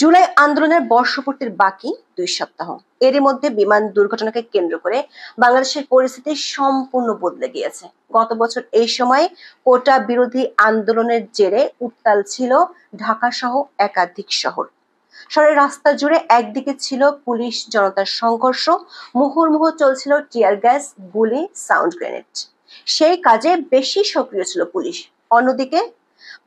জুলাই আন্দোলনের বর্ষপূর্তির বাকি 2 সপ্তাহ। এরই মধ্যে বিমান দুর্ঘটনাকে কেন্দ্র করে বাংলাদেশের পরিস্থিতি সম্পূর্ণ বদলে গিয়েছে। গত বছর এই সময় কোটা বিরোধী আন্দোলনের জেরে উত্তাল ছিল ঢাকা সহ একাধিক শহর। শহরের রাস্তা জুড়ে একদিকে ছিল পুলিশ জনতার সংঘর্ষ, মুহুর্মুহু চলছিল টিয়ার গ্যাস, গুলি, সাউন্ড গ্রেনেড। সেই কাজে বেশি সক্রিয় ছিল পুলিশ। অন্যদিকে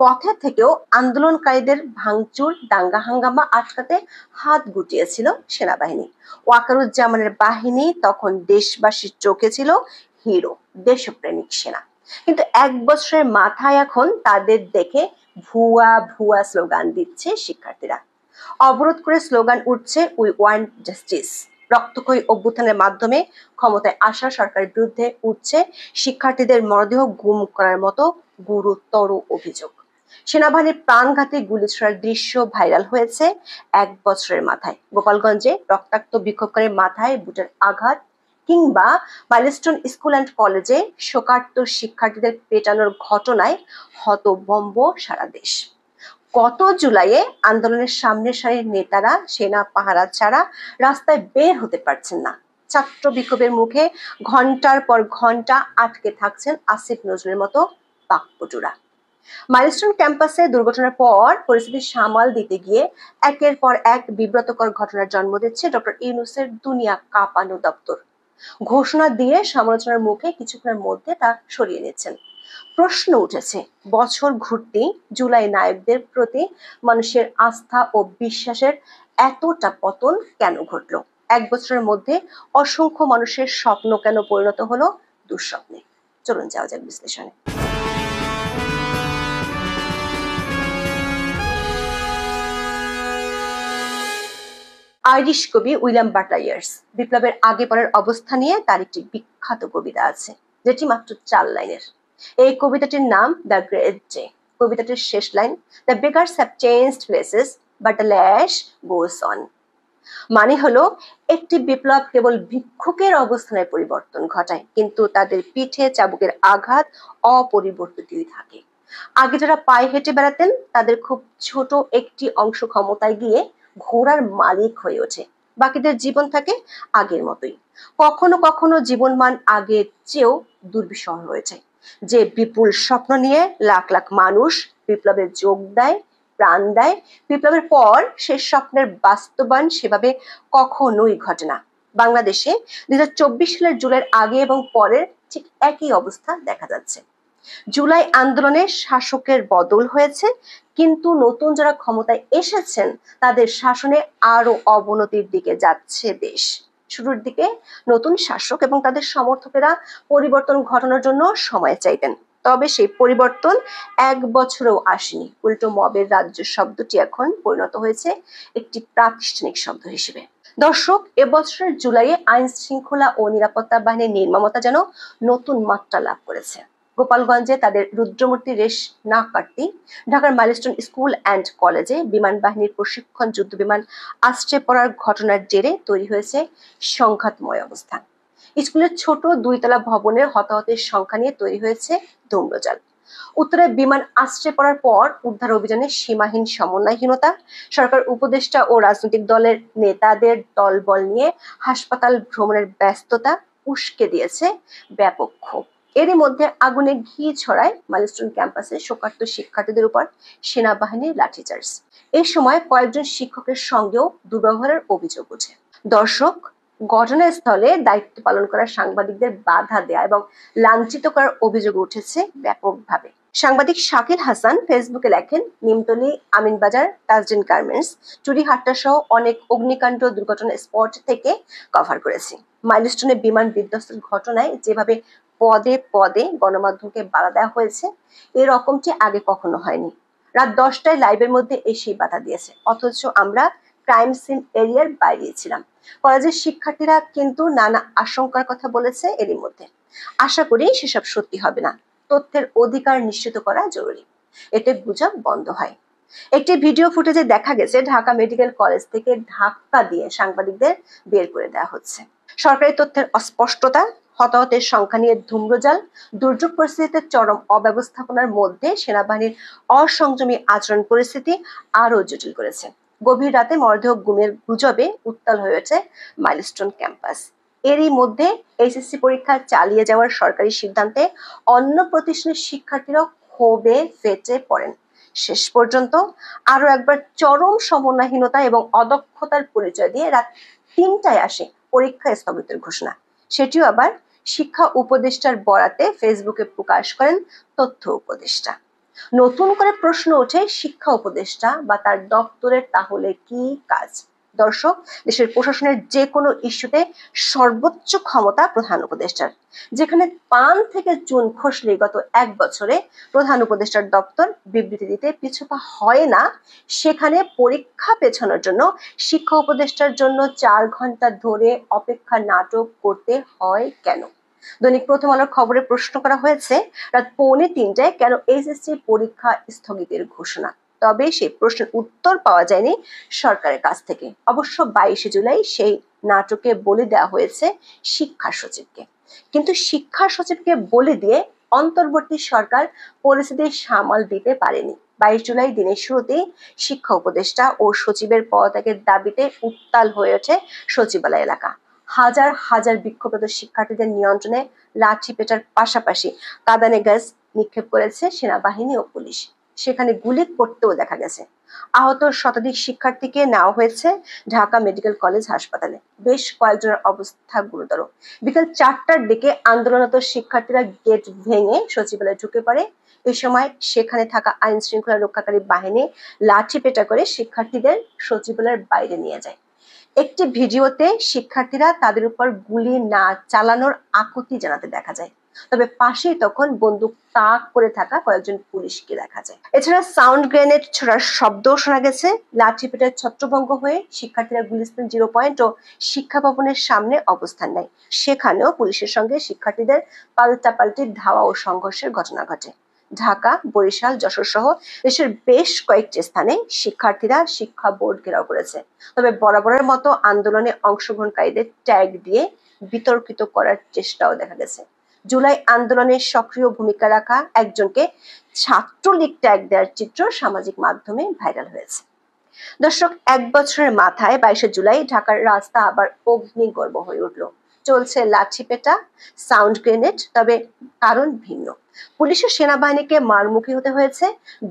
পথে থেকেও আন্দোলনকারীদের ভাঙচুর, দাঙ্গা হাঙ্গামা আটকাতে হাত গুটিয়েছিল সেনাবাহিনী। ওয়াকারুজ্জামানের বাহিনী তখন দেশবাসীর চোখে ছিল হিরো, দেশপ্রেমিক সেনা। কিন্তু 1 বছরের মাথায় এখন তাদের দেখে ভুয়া ভুয়া স্লোগান দিচ্ছে শিক্ষার্থীরা। অবরোধ করে স্লোগান উঠছে উই ওয়ান্ট জাস্টিস। রক্তক্ষয়ী অভ্যুত্থানের মাধ্যমে ক্ষমতায় আসা সরকারের বিরুদ্ধে উঠছে শিক্ষার্থীদের মরদেহ গুম করার মতো গুরুতর অভিযোগ। সেনাবাহিনীর প্রাণঘাতী গুলি ছোড়ার দৃশ্য ভাইরাল হয়েছে 1 বছরের মাথায়। গোপালগঞ্জে রক্তাক্ত বিক্ষোভকারীর মাথায় বুটের আঘাত, কিংবা মাইলস্টোন স্কুল অ্যান্ড কলেজে শোকার্ত শিক্ষার্থীদের পেটানোর ঘটনায় হতভম্ব সারা দেশ। গত জুলাইয়ে আন্দোলনের সামনের সারির নেতারা সেনা পাহারা ছাড়া রাস্তায় বের হতে পারছেন না। ছাত্র বিক্ষোভের মুখে ঘন্টার পর ঘন্টা আটকে থাকছেন আসিফ নজরুলের মতো বাকপটুরা। মাইলস্টোন ক্যাম্পাসে দুর্ঘটনার পর পরিস্থিতি সামাল দিতে গিয়ে একের পর এক বিব্রতকর ঘটনার জন্ম দিচ্ছে ডক্টর ইউনূসের দুনিয়া কাঁপানো দপ্তর। ঘোষণা দিয়ে সমালোচনার মুখে কিছুক্ষণের মধ্যে তা সরিয়ে নিচ্ছেন। প্রশ্ন উঠেছে, বছর ঘুরতেই জুলাই নায়কদের প্রতি মানুষের আস্থা ও বিশ্বাসের এতটা পতন কেন ঘটলো? 1 বছরের মধ্যে অসংখ্য মানুষের স্বপ্ন কেন পরিণত হলো দুঃস্বপ্নে? চলুন যাওয়া যাক বিশ্লেষণে। আইরিশ কবি উইলিয়াম বাটলার ইয়ার্স বিপ্লবের আগে পরের অবস্থা নিয়ে তার একটি বিখ্যাত কবিতা আছে, যেটি মাত্র 4 লাইনের। এই কবিতাটির নাম দ্য গ্রেট ডে। কবিতাটির শেষ line, the beggars have changed places but the lash goes on. মানে হলো, একটি বিপ্লব কেবল ভিক্ষুকের অবস্থানের পরিবর্তন ঘটায়, কিন্তু তাদের পিঠে চাবুকের আঘাত অপরিবর্তিতই থাকে। আগে যারা পায়ে হেঁটে বেড়াতেন, তাদের খুব ছোট একটি অংশ ক্ষমতায় গিয়ে ঘোড়ার মালিক হয়ে ওঠে, বাকিদের জীবন থাকে আগের মতোই। কখনো কখনো জীবনমান আগের চেয়েও দুর্বিষহ হয়েছে। যে বিপুল স্বপ্ন নিয়ে লাখ লাখ মানুষ বিপ্লবে যোগ দেয়, প্রাণ দেয়, বিপ্লবের পর সে স্বপ্নের বাস্তবায়ন সেভাবে কখনোই ঘটে না। বাংলাদেশে 2024 সালের জুলাইয়ের আগে এবং পরের ঠিক একই অবস্থা দেখা যাচ্ছে। জুলাই আন্দোলনে শাসকের বদল হয়েছে, কিন্তু নতুন যারা ক্ষমতায় এসেছেন তাদের শাসনে আরো অবনতির দিকে যাচ্ছে দেশ। শুরুর দিকে নতুন শাসক এবং তাদের সমর্থকেরা পরিবর্তন ঘটানোর জন্য সময় চাইতেন, তবে সেই পরিবর্তন 1 বছরেও আসেনি। উল্টো মবের রাজ্য শব্দটি এখন পরিণত হয়েছে একটি প্রাতিষ্ঠানিক শব্দ হিসেবে। দর্শক, এবছরের জুলাইয়ে আইন শৃঙ্খলা ও নিরাপত্তা বাহিনীর নির্মমতা যেন নতুন মাত্রা লাভ করেছে। গোপালগঞ্জে তাদের রুদ্রমূর্তি রেশ না কাটতেই ঢাকার মাইলস্টোন স্কুল অ্যান্ড কলেজে বিমান বাহিনীর প্রশিক্ষণ যুদ্ধ বিমান আশ্রয় পড়ার ঘটনার জেরে তৈরি হয়েছে সংঘাতময় অবস্থা। স্কুলের ছোট 2 তলা ভবনের হতাহতের সংখ্যা নিয়ে তৈরি হয়েছে ধূম্রজাল। উত্তরে বিমান আশ্রয় পড়ার পর উদ্ধার অভিযানে সীমাহীন সমন্বয়হীনতা, সরকার উপদেষ্টা ও রাজনৈতিক দলের নেতাদের দলবল নিয়ে হাসপাতাল ভ্রমণের ব্যস্ততা উস্কে দিয়েছে ব্যাপক ক্ষোভ। এরই মধ্যে আগুনে ঘি ছড়ায় মাইলস্টোন ক্যাম্পাসে শোকার্ত শিক্ষার্থীদের উপর সেনাবাহিনীর লাঠিচার্জ। এই সময় কয়েকজন শিক্ষকের সঙ্গেও দুর্ব্যবহারের অভিযোগ ওঠে। দর্শক, ঘটনাস্থলে দায়িত্ব পালন করা সাংবাদিকদের বাধা দেয়া এবং লাঞ্ছিত করার অভিযোগ উঠেছে ব্যাপকভাবে। সাংবাদিক শাকিল হাসান ফেসবুকে লেখেন, নিমতলী, আমিনবাজার, তাজরিন গার্মেন্টস, চুরিহাট্টা সহ অনেক অগ্নিকাণ্ড দুর্ঘটনা স্পট থেকে কভার করেছি। মাইলস্টোনে বিমান বিধ্বস্তের ঘটনায় যেভাবে পদে পদে গণমাধ্যমকে বাধা দেওয়া হয়েছে, এরকমটি আগে কখনো হয়নি। রাত 10টায় লাইভের মধ্যে এসেই বাধা দিয়েছে, অথচ আমরা ক্রাইম সিন এরিয়ার বাইরে ছিলাম। কলেজের শিক্ষার্থীরা কিন্তু নানা আশঙ্কার কথা বলেছে এরই মধ্যে। আশা করি সেসব সত্যি হবে না। তথ্যের অধিকার নিশ্চিত করা জরুরি, এতে গুজব বন্ধ হয়। একটি ভিডিও ফুটেজে দেখা গেছে ঢাকা মেডিকেল কলেজ থেকে ধাক্কা দিয়ে সাংবাদিকদের বের করে দেওয়া হচ্ছে। সরকারি তথ্যের অস্পষ্টতা, হতাহতের সংখ্যা নিয়ে ধূম্রজাল, দুর্যোগ পরিস্থিতিতে চরম অব্যবস্থাপনার মধ্যে সেনাবাহিনীর অসংযমী আচরণ পরিস্থিতি আরো জটিল করেছে। গভীর রাতে মরদেহ গুমের গুজবে উত্তাল হয়ে ওঠে মাইলস্টোন ক্যাম্পাস। এরই মধ্যে এইচএসসি পরীক্ষা চালিয়ে যাওয়ার সরকারি সিদ্ধান্তে অন্য প্রতিষ্ঠানের শিক্ষার্থীরাও ক্ষোভে ফেটে পড়েন। শেষ পর্যন্ত আরো একবার চরম সমন্বয়হীনতা এবং অদক্ষতার পরিচয় দিয়ে রাত 3টায় আসে পরীক্ষা স্থগিতের ঘোষণা। সেটিও আবার শিক্ষা উপদেষ্টার বরাতে ফেসবুকে প্রকাশ করেন তথ্য উপদেষ্টা। নতুন করে প্রশ্ন ওঠে, শিক্ষা উপদেষ্টা বা তার দপ্তরের তাহলে কি কাজ? দর্শক, দেশের প্রশাসনের যে কোনো ইস্যুতে সর্বোচ্চ ক্ষমতা প্রধান উপদেষ্টার। যেখানে পান থেকে চুন খসলে গত 1 বছরে প্রধান উপদেষ্টার দপ্তর বিবৃতি দিতে পিছপা হয় না, সেখানে পরীক্ষা পেছানোর জন্য শিক্ষা উপদেষ্টার জন্য 4 ঘন্টা ধরে অপেক্ষা নাটক করতে হয় কেন? দৈনিক প্রথম আলোর খবরে প্রশ্ন করা হয়েছে, রাত 2:45টায় কেন এইচএসসি পরীক্ষা স্থগিতের ঘোষণা? তবে সেই প্রশ্নের উত্তর পাওয়া যায়নি সরকারের কাছ থেকে। অবশ্য 22শে জুলাই সেই নাটকে বলে দেওয়া হয়েছে শিক্ষা সচিবকে। কিন্তু শিক্ষা সচিবকে বলে দিয়ে অন্তর্বর্তী সরকার পরিস্থিতি সামাল দিতে পারেনি। 22 জুলাই দিনের শুরুতেই শিক্ষা উপদেষ্টা ও সচিবের পদত্যাগের দাবিতে উত্তাল হয়ে ওঠে সচিবালয় এলাকা। হাজার হাজার বিক্ষুব্ধ শিক্ষার্থীদের নিয়ন্ত্রণে লাঠি পেটার পাশাপাশি কাঁদানে গ্যাস নিক্ষেপ করেছে সেনাবাহিনী ও পুলিশ। সেখানে গুলি করতেও দেখা গেছে। আহত শতাধিক শিক্ষার্থীকে নেওয়া হয়েছে ঢাকা মেডিকেল কলেজ হাসপাতালে। বেশ কয়েকজনের অবস্থা গুরুতর। বিকেল 4টার দিকে আন্দোলনরত শিক্ষার্থীরা গেট ভেঙে সচিবালয়ে ঢুকে পড়ে। এ সময় সেখানে থাকা আইন শৃঙ্খলা রক্ষাকারী বাহিনী লাঠি পেটা করে শিক্ষার্থীদের সচিবালয়ের বাইরে নিয়ে যায়। একটি ভিডিওতে শিক্ষার্থীরা তাদের উপর গুলি না চালানোর আকুতি জানাতে দেখা যায়। তবে পাশেই তখন বন্দুক তাক করে থাকা কয়েকজন পুলিশকে দেখা যায়। এছাড়া সাউন্ড গ্রেনেড ছোড়ার শব্দও শোনা গেছে। লাঠিপেটার ছত্রভঙ্গ হয়ে শিক্ষার্থীরা গুলিস্তান 0 পয়েন্ট ও শিক্ষা ভবনের সামনে অবস্থান নেয়। সেখানেও পুলিশের সঙ্গে শিক্ষার্থীদের পাল্টাপাল্টি ধাওয়া ও সংঘর্ষের ঘটনা ঘটে। ঢাকা, বরিশাল, যশোর সহ দেশের বেশ কয়েকটি স্থানে শিক্ষার্থীরা শিক্ষা বোর্ড ঘেরাও করেছে। তবে বরাবরের মতো আন্দোলনে অংশগ্রহণকারীদের ট্যাগ দিয়ে বিতর্কিত করার চেষ্টাও দেখা গেছে। জুলাই আন্দোলনে সক্রিয় ভূমিকা রাখা একজনকে ছাত্রলীগ ট্যাগ দেওয়ার চিত্র সামাজিক মাধ্যমে ভাইরাল হয়েছে। দর্শক, 1 বছরের মাথায় 22শে জুলাই ঢাকার রাস্তা আবার অগ্নিগর্ভ হয়ে উঠল। চলছে লাঠিপেটা, সাউন্ড গ্রেনেড, তবে কারণ ভিন্ন। পুলিশ ও সেনাবাহিনীকে মারমুখী হতে হয়েছে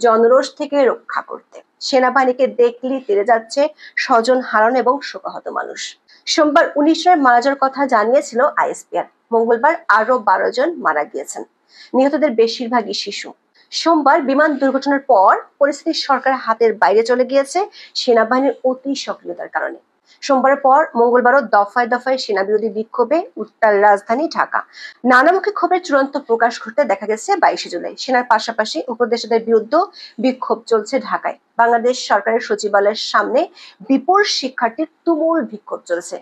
জনরোষ থেকে রক্ষা করতে। সেনাবাহিনীকে দেখলেই তেড়ে যাচ্ছে স্বজন হারানো এবং শোকাহত মানুষ। সোমবার 19 জনের মারা যাওয়ার কথা জানিয়েছিল আইএসপিআর। মঙ্গলবার আরো 12 জন মারা গিয়েছেন। নিহতদের বেশিরভাগই শিশু। সোমবার বিমান দুর্ঘটনার পর পরিস্থিতি সরকারের হাতের বাইরে চলে গিয়েছে সেনাবাহিনীর অতি সক্রিয়তার কারণে। সোমবারের পর মঙ্গলবারও দফায় দফায় সেনা বিরোধী বিক্ষোভে উত্তাল রাজধানী ঢাকা। নানামুখী ক্ষোভের চূড়ান্ত প্রকাশ ঘটতে দেখা গেছে 22শে জুলাই। সেনার পাশাপাশি উপদেষ্টাদের বিরুদ্ধে বিক্ষোভ চলছে ঢাকায়। বাংলাদেশ সরকারের সচিবালয়ের সামনে বিপুল শিক্ষার্থীর তুমুল বিক্ষোভ চলছে।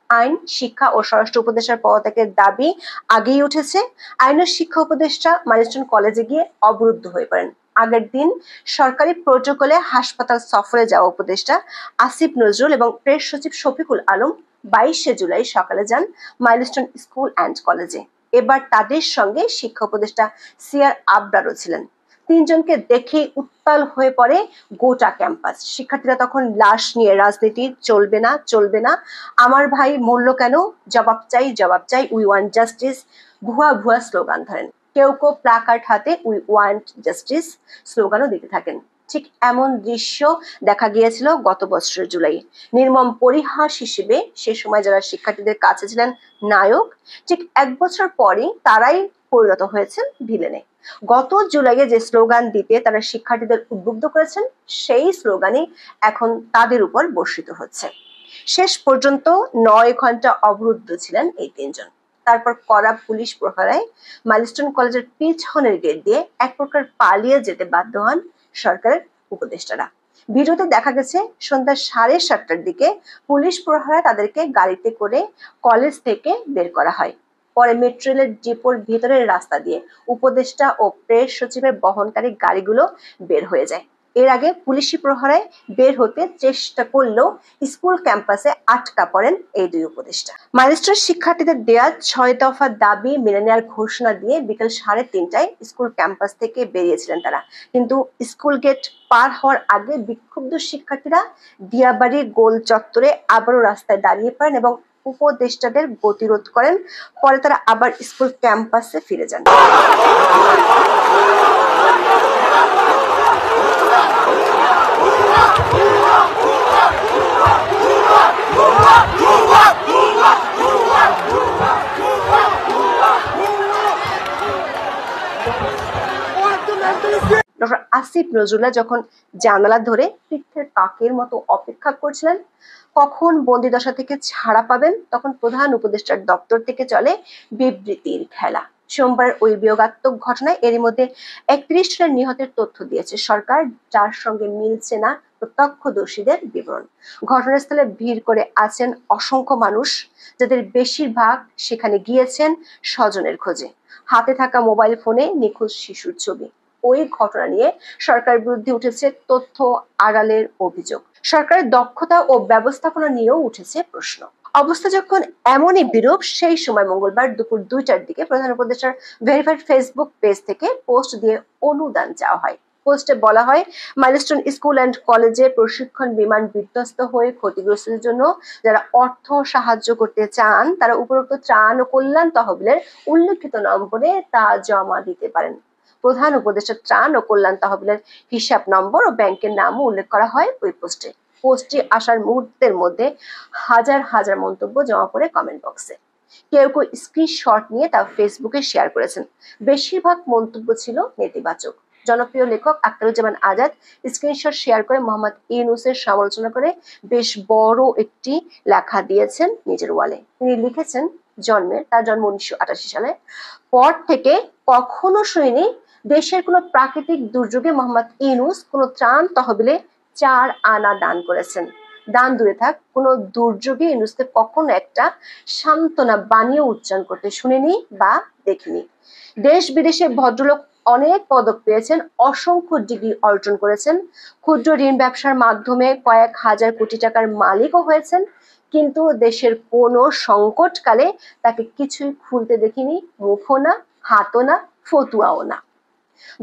আইন, শিক্ষা ও স্বরাষ্ট্র উপদেষ্টার পদত্যাগের দাবি আগেই উঠেছে। আইন ও শিক্ষা উপদেষ্টা মাইলস্টোন কলেজে গিয়ে অবরুদ্ধ হয়ে পড়েন। আগের দিন সরকারি প্রোটোকলে হাসপাতাল সফরে যাওয়া উপদেষ্টা আসিফ নজরুল এবং প্রেস সচিব শফিকুল আলম 22শে জুলাই সকালে যান মাইলস্টোন স্কুল অ্যান্ড কলেজে। এবার তাদের সঙ্গে শিক্ষা উপদেষ্টা সিআর আবরারও ছিলেন। 3 জনকে দেখে উত্তাল হয়ে পড়ে গোটা ক্যাম্পাস। শিক্ষার্থীরা তখন লাশ নিয়ে রাজনীতি চলবে না, চলবে না, আমার ভাই মরল কেন, জবাব চাই, জবাব চাই, উই ওয়ান্ট জাস্টিস, ভুয়া ভুয়া স্লোগান ধরেন। কেউ কেউ প্লাকার্ড হাতে উই ওয়ান্ট জাস্টিস স্লোগানও দিতে থাকেন। ঠিক এমন দৃশ্য দেখা গিয়েছিল গত বছরের জুলাই। নির্মম পরিহাস হিসেবে সে সময় যারা শিক্ষার্থীদের কাছে ছিলেন নায়ক, ঠিক 1 বছর পরই তারাই পরিণত হয়েছেন ভিলেনে। গত জুলাইয়ে যে স্লোগান দিতে তারা শিক্ষার্থীদের উদ্বুদ্ধ করেছেন, সেই স্লোগানই এখন তাদের উপর বর্ষিত হচ্ছে। শেষ পর্যন্ত 9 ঘন্টা অবরুদ্ধ ছিলেন এই 3 জন। তারপর কড়া পুলিশ প্রহরায় মাইলস্টোন কলেজের পিছনের গেট দিয়ে এক প্রকার পালিয়ে যেতে বাধ্য হন সরকারের উপদেষ্টারা। ভিডিওতে দেখা গেছে সন্ধ্যা 7:30টার দিকে পুলিশ প্রহরায় তাদেরকে গাড়িতে করে কলেজ থেকে বের করা হয়। পরে মেট্রো রেলের ডিপোর ভিতরের রাস্তা দিয়ে উপদেষ্টা ও প্রেস সচিবের বহনকারী গাড়িগুলো বের হয়ে যায়। এর আগে পুলিশি প্রহরায় বের হতে চেষ্টা করলেও স্কুল ক্যাম্পাসে আটকা পড়েন এই দুই উপদেষ্টা। মাইলস্টোন শিক্ষার্থীদের দেয়া 6 দফা দাবি মেনে নেওয়ার ঘোষণা দিয়ে বিকেল 3:30টায় স্কুল ক্যাম্পাস থেকে বেরিয়েছিলেন তারা, কিন্তু স্কুল গেট পার হওয়ার আগে বিক্ষুব্ধ শিক্ষার্থীরা দিয়াবাড়ি গোল চত্বরে আবারও রাস্তায় দাঁড়িয়ে পড়েন এবং উপদেষ্টাদের গতিরোধ করেন। পরে তারা আবার স্কুল ক্যাম্পাসে ফিরে যান। ডক্টর আসিফ নজরুল্লাহ যখন জানালা ধরে তীর্থের কাকের মতো অপেক্ষা করছিলেন কখন বন্দিদশা থেকে ছাড়া পাবেন, তখন প্রধান উপদেষ্টার দপ্তর থেকে চলে বিবৃতির খেলা। সোমবার ওই বিয়োগাত্মক ঘটনায় এরই মধ্যে 31 জনের নিহতের তথ্য দিয়েছে সরকার, যার সঙ্গে মিলছে না প্রত্যক্ষদর্শীদের বিবরণ। ঘটনাস্থলে ভিড় করে আছেন অসংখ্য মানুষ, যাদের বেশিরভাগ সেখানে গিয়েছেন স্বজনের খোঁজে। হাতে থাকা মোবাইল ফোনে নিখোঁজ শিশুর ছবি। ওই ঘটনা নিয়ে সরকারের বিরুদ্ধে উঠেছে তথ্য আড়ালের অভিযোগ। সরকারের দক্ষতা ও ব্যবস্থাপনা নিয়েও উঠেছে প্রশ্ন। অবস্থা যখন এমনই বিরূপ, সেই সময় মঙ্গলবার দুপুর 2টার দিকে প্রধান উপদেষ্টার ভেরিফাইড ফেসবুক পেজ থেকে পোস্ট দিয়ে অনুদান চাওয়া হয়। পোস্টে বলা হয়, মাইলস্টোন স্কুল অ্যান্ড কলেজে প্রশিক্ষণ বিমান বিধ্বস্ত হয়ে ক্ষতিগ্রস্তদের জন্য যারা অর্থ সাহায্য করতে চান তারা উপরোক্ত ত্রাণ ও কল্যাণ তহবিলের উল্লেখিত নম্বরে তা জমা দিতে পারেন। প্রধান উপদেষ্টার ত্রাণ ও কল্যাণ তহবিলের হিসাব নম্বর ও ব্যাংকের নামও উল্লেখ করা হয় ওই পোস্টে। পোস্টটি আসার মুহূর্তের মধ্যে হাজার হাজার মন্তব্য জমা পড়ে কমেন্ট বক্সে। কেউ কেউ স্ক্রিনশট নিয়ে তা ফেসবুকে শেয়ার করেছেন। বেশিরভাগ মন্তব্য ছিল নেতিবাচক। জনপ্রিয় লেখক আখতারুজ্জামান আজাদ স্ক্রিনশট শেয়ার করে মোহাম্মদ ইউনূসের সমালোচনা করে বেশ বড় একটি লেখা দিয়েছেন নিজের ওয়ালে। তিনি লিখেছেন, তার জন্ম 1988 সালে, পর থেকে কখনো শুনিনি দেশের কোনো প্রাকৃতিক দুর্যোগে মোহাম্মদ ইউনূস কোনো ত্রাণ তহবিলে 4 আনা দান করেছেন। দান দূরে থাক, কোনো দুর্যোগে ইউনূসকে কখনো একটা সান্ত্বনা বাণীও উচ্চারণ করতে শুনিনি বা দেখিনি। দেশ বিদেশে ভদ্রলোক অনেক পদক পেয়েছেন, অসংখ্য ডিগ্রি অর্জন করেছেন, ক্ষুদ্র ঋণ ব্যবসার মাধ্যমে কয়েক হাজার কোটি টাকার মালিকও হয়েছেন, কিন্তু দেশের কোনো সংকটকালে তাকে কিছুই খুলতে দেখিনি, মুখও না, হাতও না, ফতুয়াও না।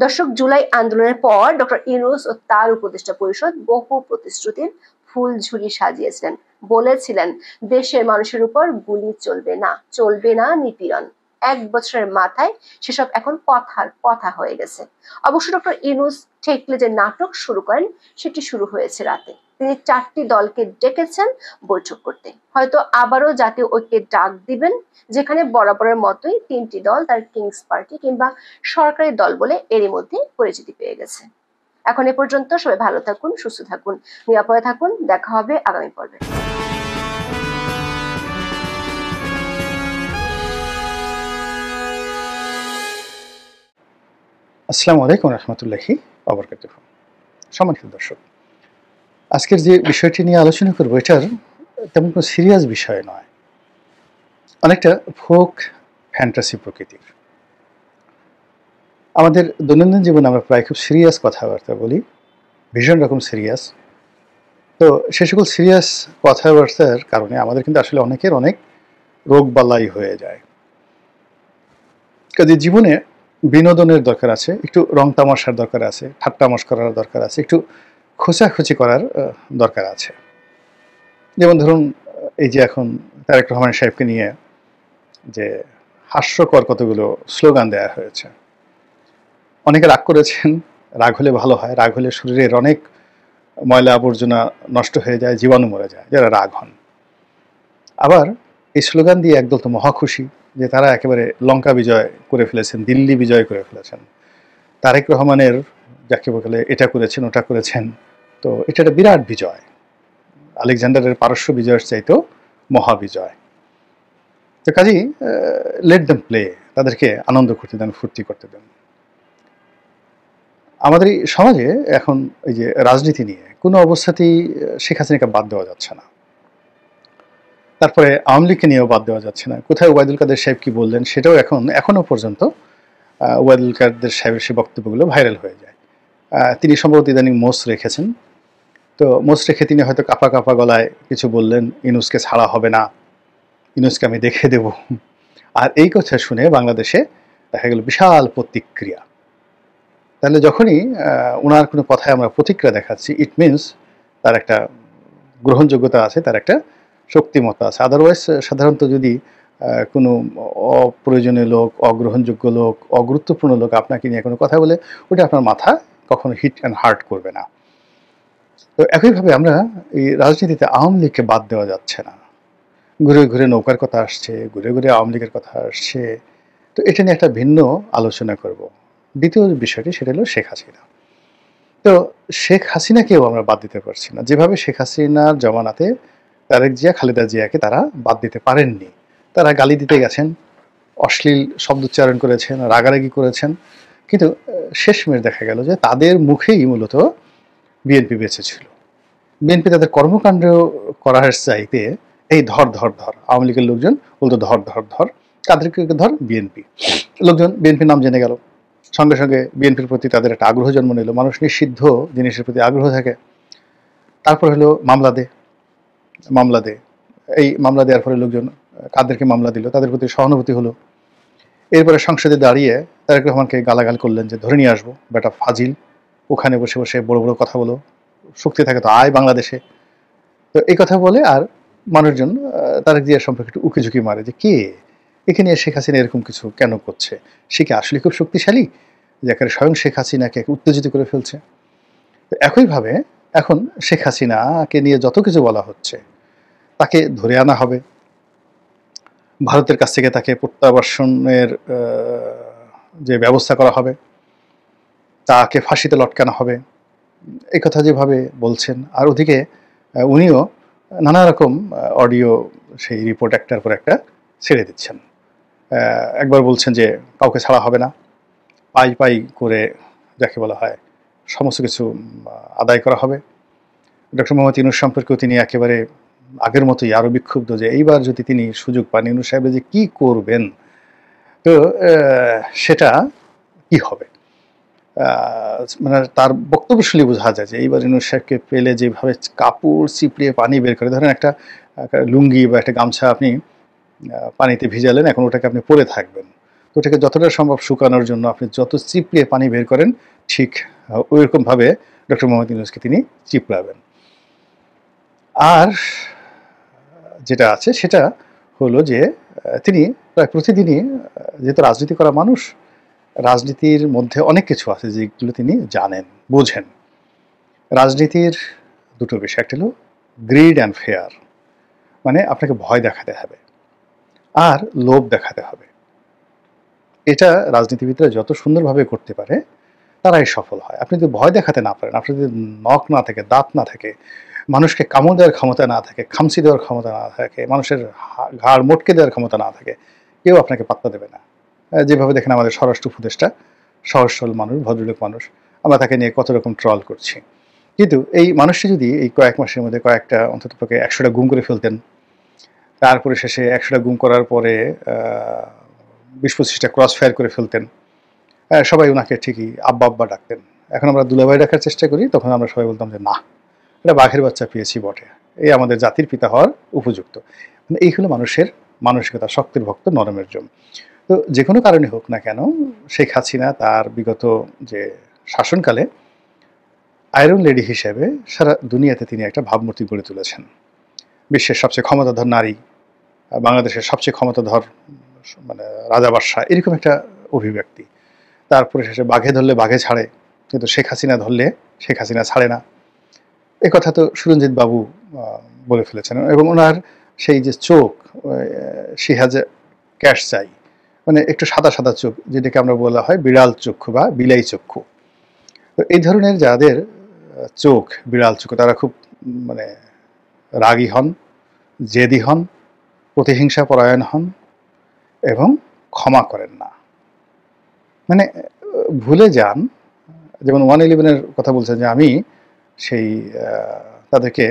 দর্শক, জুলাই আন্দোলনের পর ডক্টর ইউনূস ও তার উপদেষ্টা পরিষদ বহু প্রতিশ্রুতির ফুলঝুরি সাজিয়েছিলেন। বলেছিলেন দেশের মানুষের উপর গুলি চলবে না নিপীড়ন। 1 বছরের মাথায় সেসব এখন কথার কথা হয়ে গেছে। অবশ্য ডক্টর ইউনূস ঠেকলে যে নাটক শুরু করেন সেটি শুরু হয়েছে রাতে। তিনি 4টি দলকে ডেকেছেন বৈঠক করতে। হয়তো আবারও জাতীয় ঐক্যের ডাক দিবেন, যেখানে বরাবরের মতোই 3টি দল তার কিংস পার্টি কিংবা সরকারি দল বলে এরই মধ্যে পরিচিতি পেয়ে গেছে। এখন এ পর্যন্ত। সবাই ভালো থাকুন, সুস্থ থাকুন, নিরাপদে থাকুন। দেখা হবে আগামী পর্বে। আসসালামু আলাইকুম রহমতুল্লাহি ওয়া বারাকাতুহু। সম্মানিত দর্শক, আজকের যে বিষয়টি নিয়ে আলোচনা করব এটার তেমন কোনো সিরিয়াস বিষয় নয়, অনেকটা ফোক ফ্যান্টাসি প্রকৃতির। আমাদের দৈনন্দিন জীবনে আমরা প্রায় খুব সিরিয়াস কথাবার্তা বলি, ভীষণ রকম সিরিয়াস। তো সে সকল সিরিয়াস কথাবার্তার কারণে আমাদের কিন্তু আসলে অনেকের অনেক রোগ বালাই হয়ে যায়। কাজে জীবনে বিনোদনের দরকার আছে, একটু রং তামাশার দরকার আছে, ঠাট্টা মশকরার দরকার আছে, একটু খোঁচাখুচি করার দরকার আছে। যেমন ধরুন, এই যে এখন তারেক রহমান সাহেবকে নিয়ে যে হাস্যকর কতগুলো স্লোগান দেওয়া হয়েছে, অনেকে রাগ করেছেন। রাগ হলে ভালো হয়, রাগ হলে শরীরের অনেক ময়লা আবর্জনা নষ্ট হয়ে যায়, জীবাণু মরে যায় যারা রাগ হন। আবার এই স্লোগান দিয়ে একদল তো মহা খুশি যে তারা একেবারে লঙ্কা বিজয় করে ফেলেছেন, দিল্লি বিজয় করে ফেলেছেন, তারেক রহমানের যাকে বলে এটা করেছেন ওটা করেছেন। তো এটা একটা বিরাট বিজয়, আলেকজান্ডারের পারস্য বিজয়ের চাইতেও মহাবিজয়। তো কাজেই লেট দেম প্লে, তাদেরকে আনন্দ করতে দেন, ফুর্তি করতে দেন। আমাদের এই সমাজে এখন এই যে রাজনীতি নিয়ে কোনো অবস্থাতেই শেখ হাসিনাকে বাদ দেওয়া যাচ্ছে না, তারপরে আওয়ামী লীগকে নিয়েও বাদ দেওয়া যাচ্ছে না। কোথায় ওবায়দুল কাদের সাহেব কি বললেন সেটাও এখনো পর্যন্ত ওবায়দুল কাদের সাহেবের সে বক্তব্যগুলো ভাইরাল হয়ে যায়। তিনি সম্ভবত ইদানিং মোষ রেখেছেন। তো মোষ রেখে তিনি হয়তো কাঁপা কাঁপা গলায় কিছু বললেন, ইউনূসকে ছাড়া হবে না, ইউনূসকে আমি দেখে দেব। আর এই কথা শুনে বাংলাদেশে দেখা গেল বিশাল প্রতিক্রিয়া। তাহলে যখনই ওনার কোনো কথায় আমরা প্রতিক্রিয়া দেখাচ্ছি, ইট মিনস তার একটা গ্রহণযোগ্যতা আছে, তার একটা শক্তিমত্তা আছে। আদারওয়াইজ সাধারণত যদি কোনো অপ্রয়োজনীয় লোক, অগ্রহণযোগ্য লোক, অগুরুত্বপূর্ণ লোক আপনাকে নিয়ে কোনো কথা বলে, ওটা আপনার মাথা কখনো হিট অ্যান্ড হার্ট করবে না। তো একইভাবে আমরা এই রাজনীতিতে আওয়ামী লীগকে বাদ দেওয়া যাচ্ছে না। ঘুরে ঘুরে নৌকার কথা আসছে, ঘুরে ঘুরে আওয়ামী লীগের কথা আসছে। তো এটা নিয়ে একটা ভিন্ন আলোচনা করব। দ্বিতীয় বিষয়টি সেটা হলো শেখ হাসিনা। তো শেখ হাসিনাকেও আমরা বাদ দিতে পারছি না। যেভাবে শেখ হাসিনার জমানাতে তারেক জিয়া, খালেদা জিয়াকে তারা বাদ দিতে পারেননি। তারা গালি দিতে গেছেন, অশ্লীল শব্দোচ্চারণ করেছেন, রাগারাগি করেছেন, কিন্তু শেষমেশ দেখা গেল যে তাদের মুখেই মূলত বিএনপি বেঁচে ছিল। বিএনপি তাদের কর্মকাণ্ড করার চাইতে এই ধর ধর ধর, আওয়ামী লীগের লোকজন বলতো ধর ধর ধর, কাদেরকে ধর, বিএনপি লোকজন বিএনপির নাম জেনে গেল, সঙ্গে সঙ্গে বিএনপির প্রতি তাদের একটা আগ্রহ জন্ম নিল। মানুষ নিষিদ্ধ জিনিসের প্রতি আগ্রহ থাকে। তারপর হলো মামলা দে, মামলা দে, এই মামলা দেওয়ার ফলে লোকজন কাদেরকে মামলা দিল তাদের প্রতি সহানুভূতি হলো। এরপরে সংসদে দাঁড়িয়ে তারেক রহমানকে গালাগাল করলেন যে ধরে নিয়ে আসবো, বেটা ফাজিল, ওখানে বসে বসে বড় বড় কথা বলো, শক্তি থাকে তো আয় বাংলাদেশে। তো এই কথা বলে আর মানুষজন তারেক জিয়ার সম্পর্কে একটু উকিঝুঁকি মারে যে কে এখানে শেখ হাসিনা এরকম কিছু কেন করছে, সে কি আসলে খুব শক্তিশালী, যে একেবারে স্বয়ং শেখ হাসিনাকে উত্তেজিত করে ফেলছে। তো একইভাবে এখন শেখ হাসিনাকে নিয়ে যত কিছু বলা হচ্ছে, তাকে ধরে আনা হবে, ভারতের কাছ থেকে তাকে প্রত্যাবাসনের যে ব্যবস্থা করা হবে, তাকে ফাঁসিতে লটকানো হবে, এই কথা যেভাবে বলছেন। আর ওদিকে উনিও নানা রকম অডিও সেই রিপোর্ট একটার পর একটা ছেড়ে দিচ্ছেন। একবার বলছেন যে কাউকে ছাড়া হবে না, পাই পাই করে যাকে বলা হয় সমস্ত কিছু আদায় করা হবে। ডক্টর মোহাম্মদ ইউনূস সম্পর্কেও তিনি একেবারে আগের মতোই আরও বিক্ষুব্ধ যে এইবার যদি তিনি সুযোগ পান, ইউনূস সাহেব যে কী করবেন, তো সেটা কি হবে। মানে তার বক্তব্য শুনলে বোঝা যায় যে এইবার ইউনূস সাহেবকে পেলে যেভাবে কাপড় চিপড়িয়ে পানি বের করে, ধরেন একটা লুঙ্গি বা একটা গামছা আপনি পানিতে ভিজালেন, এখন ওটাকে আপনি পরে থাকবেন, তো ওটাকে যতটা সম্ভব শুকানোর জন্য আপনি যত চিপড়িয়ে পানি বের করেন, ঠিক ওইরকমভাবে ডক্টর মোহাম্মদ ইউনূসকে তিনি চিপড়াবেন। আর যেটা আছে সেটা হলো যে তিনি প্রায় প্রতিদিনই, যেহেতু রাজনীতি করা মানুষ, রাজনীতির মধ্যে অনেক কিছু আছে যেগুলো তিনি জানেন, বোঝেন। রাজনীতির দুটো বিষয়, একটা হলো গ্রিড অ্যান্ড ফেয়ার, মানে আপনাকে ভয় দেখাতে হবে আর লোভ দেখাতে হবে। এটা রাজনীতিবিদরা যত সুন্দরভাবে করতে পারে তারাই সফল হয়। আপনি যদি ভয় দেখাতে না পারেন, আপনার যদি নখ না থাকে, দাঁত না থাকে, মানুষকে কামড় দেওয়ার ক্ষমতা না থাকে, খামচি দেওয়ার ক্ষমতা না থাকে, মানুষের ঘাড় মোটকে দেওয়ার ক্ষমতা না থাকে, কেউ আপনাকে পাত্তা দেবে না। যেভাবে দেখেন আমাদের স্বরাষ্ট্র উপদেষ্টা, সহজ সরল মানুষ, ভদ্রলোক মানুষ, আমরা তাকে নিয়ে কত রকম ট্রল করছি, কিন্তু এই মানুষটি যদি এই কয়েক মাসের মধ্যে কয়েকটা অন্ততপক্ষে 100টা গুম করে ফেলতেন, তারপরে শেষে 100টা গুম করার পরে 20-25টা ক্রস ফায়ার করে ফেলতেন, সবাই ওনাকে ঠিকই আব্বা আব্বা ডাকতেন। এখন আমরা দুলাভাই ডাকার চেষ্টা করি, তখন আমরা সবাই বলতাম যে না, এটা বাঘের বাচ্চা পেয়েছি বটে, এই আমাদের জাতির পিতা হওয়ার উপযুক্ত। মানে এই হলো মানুষের মানসিকতা, শক্তির ভক্ত নরমের জন্য। তো যে কোনো কারণে হোক না কেন, শেখ হাসিনা তার বিগত যে শাসনকালে আয়রন লেডি হিসেবে সারা দুনিয়াতে তিনি একটা ভাবমূর্তি গড়ে তুলেছেন। বিশ্বের সবচেয়ে ক্ষমতাধর নারী, বাংলাদেশের সবচেয়ে ক্ষমতাধর মানে রাজা বাদশাহ, এরকম একটা অভিব্যক্তি। তারপরে শেষে বাঘে ধরলে বাঘে ছাড়ে, কিন্তু শেখ হাসিনা ধরলে শেখ হাসিনা ছাড়ে না। এ কথা তো সুরঞ্জিত বাবু বলে ফেলেছেন। এবং ওনার সেই যে চোখ, শি হ্যাজ এ ক্যাশ চাই, মানে একটু সাদা সাদা চোখ, যেটাকে আমরা বলা হয় বিড়াল চক্ষু বা বিলাই চক্ষু। তো এই ধরনের যাদের চোখ বিড়াল চক্ষু, তারা খুব মানে রাগী হন, জেদি হন, প্রতিহিংসা পরায়ণ হন এবং ক্ষমা করেন না। মানে ভুলে যান, যেমন 111-এর কথা বলছেন যে আমি সেই তাদেরকে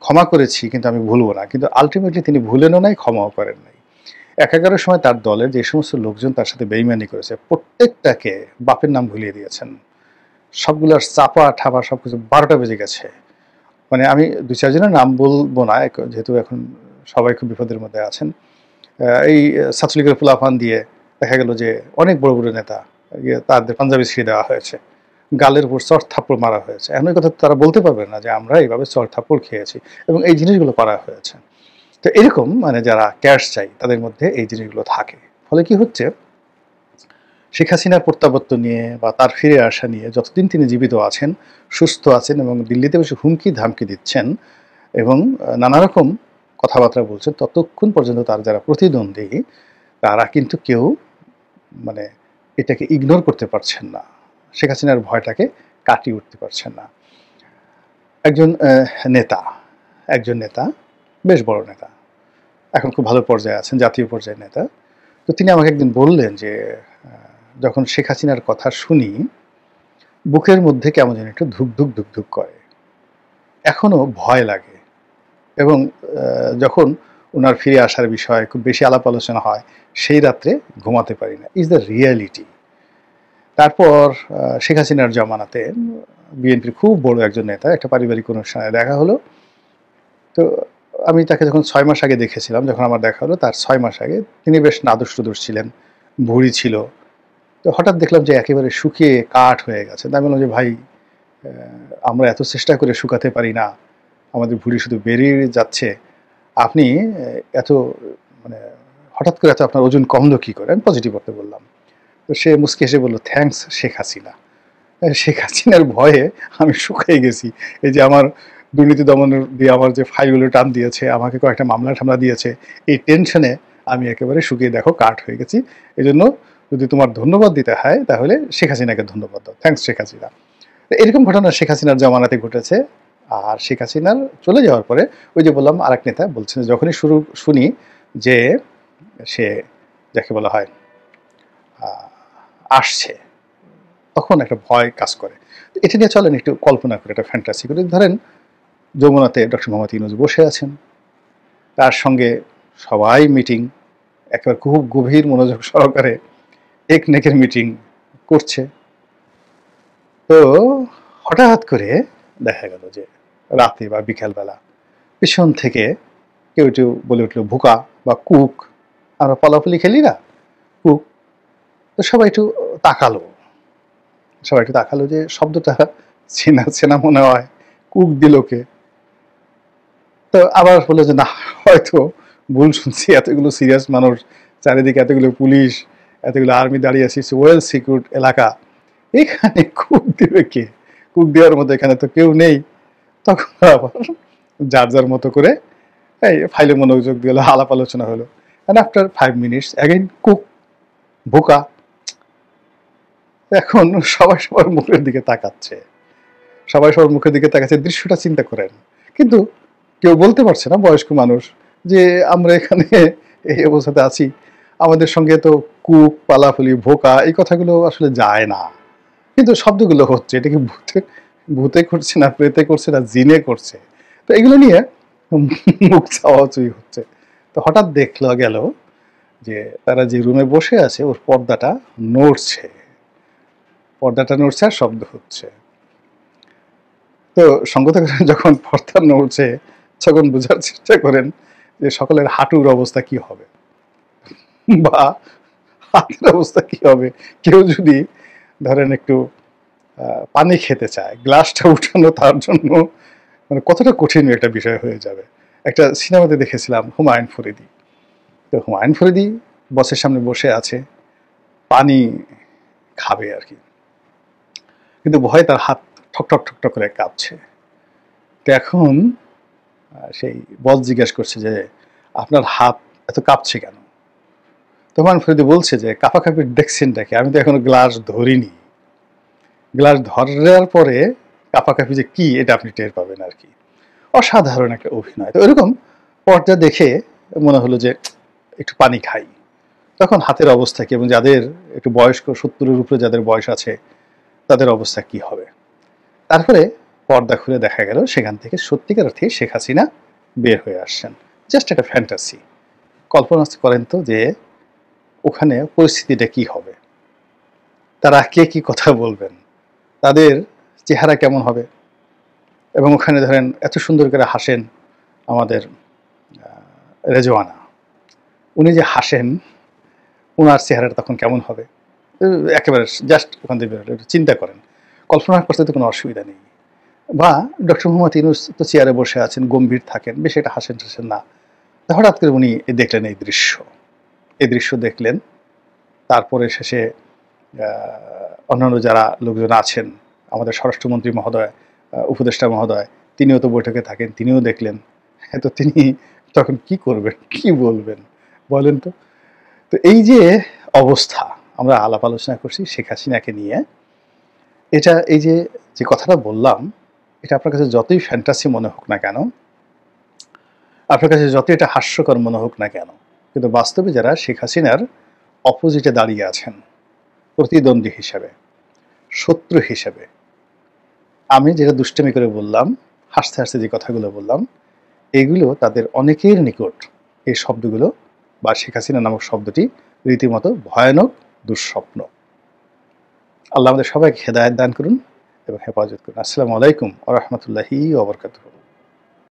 ক্ষমা করেছি কিন্তু আমি ভুলবো না, কিন্তু আলটিমেটলি তিনি ভুলেনও নাই, ক্ষমাও করেন নাই। 11-এর সময় তার দলের যে সমস্ত লোকজন তার সাথে বেইমানি করেছে, প্রত্যেকটাকে বাপের নাম ভুলিয়ে দিয়েছেন। সবগুলোর চাপা ঠাপা সবকিছু 12টা বেজে গেছে। মানে আমি 2-4 জনের নাম বলবো না, যেহেতু এখন সবাই খুব বিপদের মধ্যে আছেন। এই ছাত্রলীগের পোলাপান দিয়ে দেখা গেল যে অনেক বড় বড় নেতা তাদের পাঞ্জাবি ছিঁড়ে দেওয়া হয়েছে, গালের উপর চড় থাপ্পড় মারা হয়েছে। এখন এই কথা তারা বলতে পারবে না যে আমরা এইভাবে চড় থাপ্পড় খেয়েছি, এবং এই জিনিসগুলো করা হয়েছে। তো এরকম মানে যারা ক্যাশ চাই তাদের মধ্যে এই জিনিসগুলো থাকে। ফলে কি হচ্ছে, শেখ হাসিনার প্রত্যাবর্তন নিয়ে বা তার ফিরে আসা নিয়ে যতদিন তিনি জীবিত আছেন, সুস্থ আছেন এবং দিল্লিতে বসে হুমকি ধামকি দিচ্ছেন এবং নানা রকম কথাবার্তা বলছেন, ততক্ষণ পর্যন্ত তার যারা প্রতিদ্বন্দ্বী তারা কিন্তু কেউ মানে এটাকে ইগনোর করতে পারছেন না, শেখ হাসিনার ভয়টাকে কাটিয়ে উঠতে পারছেন না। একজন নেতা, বেশ বড় নেতা, এখন খুব ভালো পর্যায়ে আছেন, জাতীয় পর্যায়ের নেতা। তো তিনি আমাকে একদিন বললেন যে যখন শেখ হাসিনার কথা শুনি বুকের মধ্যে কেমন যেন একটু ধুকধুক ধুকধুক করে, এখনো ভয় লাগে, এবং যখন ওনার ফিরে আসার বিষয়ে খুব বেশি আলাপ আলোচনা হয় সেই রাত্রে ঘুমাতে পারি না, ইজ দ্য রিয়ালিটি। তারপর শেখ হাসিনার জমানাতে বিএনপির খুব বড় একজন নেতা একটা পারিবারিক অনুষ্ঠানে দেখা হলো। তো আমি তাকে যখন 6 মাস আগে দেখেছিলাম, যখন আমার দেখা হলো তার 6 মাস আগে, তিনি বেশ নাদুস টুদুস ছিলেন, ভুঁড়ি ছিল। তো হঠাৎ দেখলাম যে একেবারে শুকিয়ে কাঠ হয়ে গেছে। তাই বললাম যে ভাই, আমরা এত চেষ্টা করে শুকাতে পারি না, আমাদের ভুঁড়ি শুধু বেরিয়ে যাচ্ছে, আপনি এত মানে হঠাৎ করে এত আপনার ওজন কমলো কী করে? আমি পজিটিভ করতে বললাম। তো সে মুচকি হেসে বললো, থ্যাঙ্কস শেখ হাসিনা। শেখ হাসিনার ভয়ে আমি শুকিয়ে গেছি। এই যে আমার দুর্নীতি দমনের দিয়ে আমার যে ফাইলগুলো টান দিয়েছে, আমাকে কয়েকটা মামলা টামলা দিয়েছে, এই টেনশনে আমি একেবারে শুকিয়ে দেখো কাঠ হয়ে গেছি। এই জন্য যদি তোমার ধন্যবাদ দিতে হয় তাহলে শেখ হাসিনাকে ধন্যবাদ দাও, থ্যাঙ্কস শেখ হাসিনা। এরকম ঘটনা শেখ হাসিনার জমানাতে ঘটেছে। আর শেখ হাসিনার চলে যাওয়ার পরে ওই যে বললাম আরেক নেতা বলছেন, যখনই শুনি যে সে যাকে বলা হয় আসছে, তখন একটা ভয় কাজ করে। এটা নিয়ে চলেন একটু কল্পনা করে, একটা ফ্যান্টাসি করে। ধরেন যমুনাতে ডক্টর মোহাম্মদ ইউনূস বসে আছেন, তার সঙ্গে সবাই মিটিং, একেবারে খুব গভীর মনোযোগ সহকারে একনেকের মিটিং করছে। তো হঠাৎ করে দেখা গেল যে রাতে বা বিকালবেলা পিছন থেকে কেউ কেউ বলে উঠলো ভুকা বা কুক, আমরা পলাপলি খেলি না, কুক। তো সবাই একটু তাকালো যে শব্দটা চেনা চেনা মনে হয়, কুক দিল কে? তো আবার বললো যে না, হয়তো ভুল শুনছি, এতগুলো সিরিয়াস মানুষ চারিদিকে, এতগুলো পুলিশ, এতগুলো আর্মি দাঁড়িয়ে আছে, ওয়েল সিকিউরড এলাকা, এখানে কুক দেবে কে? কুক দেওয়ার মতো এখানে তো কেউ নেই। তখন আবার যার যার মতো করে এই ফাইলে মনোযোগ দিয়ে আলাপ আলোচনা হলো। And after 5 minutes again cook, ভুকা। এখন সবাই সবার মুখের দিকে তাকাচ্ছে, দৃশ্যটা চিন্তা করেন। কিন্তু কেউ বলতে পারছে না, বয়স্ক মানুষ, যে আমরা এখানে এই অবস্থাতে আছি, আমাদের সঙ্গে তো কুক, পালাফুলি, ভোকা এই কথাগুলো আসলে যায় না, কিন্তু শব্দগুলো হচ্ছে। এটা কি ভূতে করছে না, প্রেতে করছে না, জিনে করছে? তো এগুলো নিয়ে মুখ চাওয়াচুই হচ্ছে। তো হঠাৎ দেখলো গেল যে তারা যে রুমে বসে আছে ওর পর্দাটা নড়ছে আর শব্দ হচ্ছে। তো সঙ্গত যখন পর্দা নড়ছে তখন বোঝার চেষ্টা করেন যে সকলের হাঁটুর অবস্থা কি হবে বা হাতের অবস্থা কি হবে। কেউ যদি ধরেন একটু পানি খেতে চায়, গ্লাসটা উঠানো তার জন্য মানে কতটা কঠিন একটা বিষয় হয়ে যাবে। একটা সিনেমাতে দেখেছিলাম হুমায়ুন ফরিদি। তো হুমায়ুন ফরিদি বসের সামনে বসে আছে, পানি খাবে আর কি, কিন্তু ভয়ে তার হাত ঠকঠক ঠকঠক করে কাঁপছে। তো এখন সেই বস জিজ্ঞেস করছে যে আপনার হাত এত কাঁপছে কেন? তো হুমায়ুন ফরিদি বলছে যে কাঁপাকাঁপির দেখছেনটাকে, আমি তো এখনো গ্লাস ধরিনি, গ্লাস ধরার পরে কাঁপাকাঁপি যে কি এটা আপনি টের পাবেন আর কি। অসাধারণ একটা অভিনয়। তো এরকম পর্দা দেখে মনে হলো যে একটু পানি খাই। তখন হাতের অবস্থা কি, এবং যাদের একটু বয়স্ক 70-এর উপরে যাদের বয়স আছে তাদের অবস্থা কি হবে। তারপরে পর্দা খুলে দেখা গেল সেখান থেকে সত্যিকার অর্থে শেখ হাসিনা বের হয়ে আসছেন। জাস্ট একটা ফ্যান্টাসি। কল্পনা করেন তো যে ওখানে পরিস্থিতিটা কি হবে, তারা কে কি কথা বলবেন, তাদের চেহারা কেমন হবে। এবং ওখানে ধরেন এত সুন্দর করে হাসেন আমাদের রেজওয়ানা, উনি যে হাসেন ওনার চেহারাটা তখন কেমন হবে, একেবারে জাস্ট ওখান থেকে বেরোলে একটু চিন্তা করেন, কল্পনা করতে তো কোনো অসুবিধা নেই। বা ডক্টর মোহাম্মদ ইউনূস তো চেয়ারে বসে আছেন, গম্ভীর থাকেন, বেশি একটা হাসেন টাসেন না। হঠাৎ করে উনি দেখলেন এই দৃশ্য দেখলেন। তারপরে শেষে অন্যান্য যারা লোকজন আছেন, আমাদের স্বরাষ্ট্রমন্ত্রী মহোদয়, উপদেষ্টা মহোদয়, তিনিও তো বৈঠকে থাকেন, তিনিও দেখলেন। তো তিনি তখন কি করবেন, কি বলবেন বলেন তো? তো এই যে অবস্থা, আমরা আলাপ আলোচনা করছি শেখ হাসিনাকে নিয়ে, এটা এই যে যে কথাটা বললাম, এটা আপনার কাছে যতই ফ্যান্টাসি মনে হোক না কেন, আপনার কাছে যতই এটা হাস্যকর মনে হোক না কেন, কিন্তু বাস্তবে যারা শেখ হাসিনার অপোজিটে দাঁড়িয়ে আছেন, প্রতিদ্বন্দ্বী হিসাবে, শত্রু হিসাবে, আমি যেটা দুষ্টামি করে বললাম, হাসতে হাসতে যে কথাগুলো বললাম, এগুলো তাদের অনেকের নিকট এই শব্দগুলো বা শেখ হাসিনা নামক শব্দটি রীতিমতো ভয়ানক দুঃস্বপ্ন। আল্লাহ আমাদের সবাইকে হেদায়েত দান করুন এবং হেফাজত করুন। আসসালামু আলাইকুম ওয়া রাহমাতুল্লাহি ওয়া বারাকাতুহু।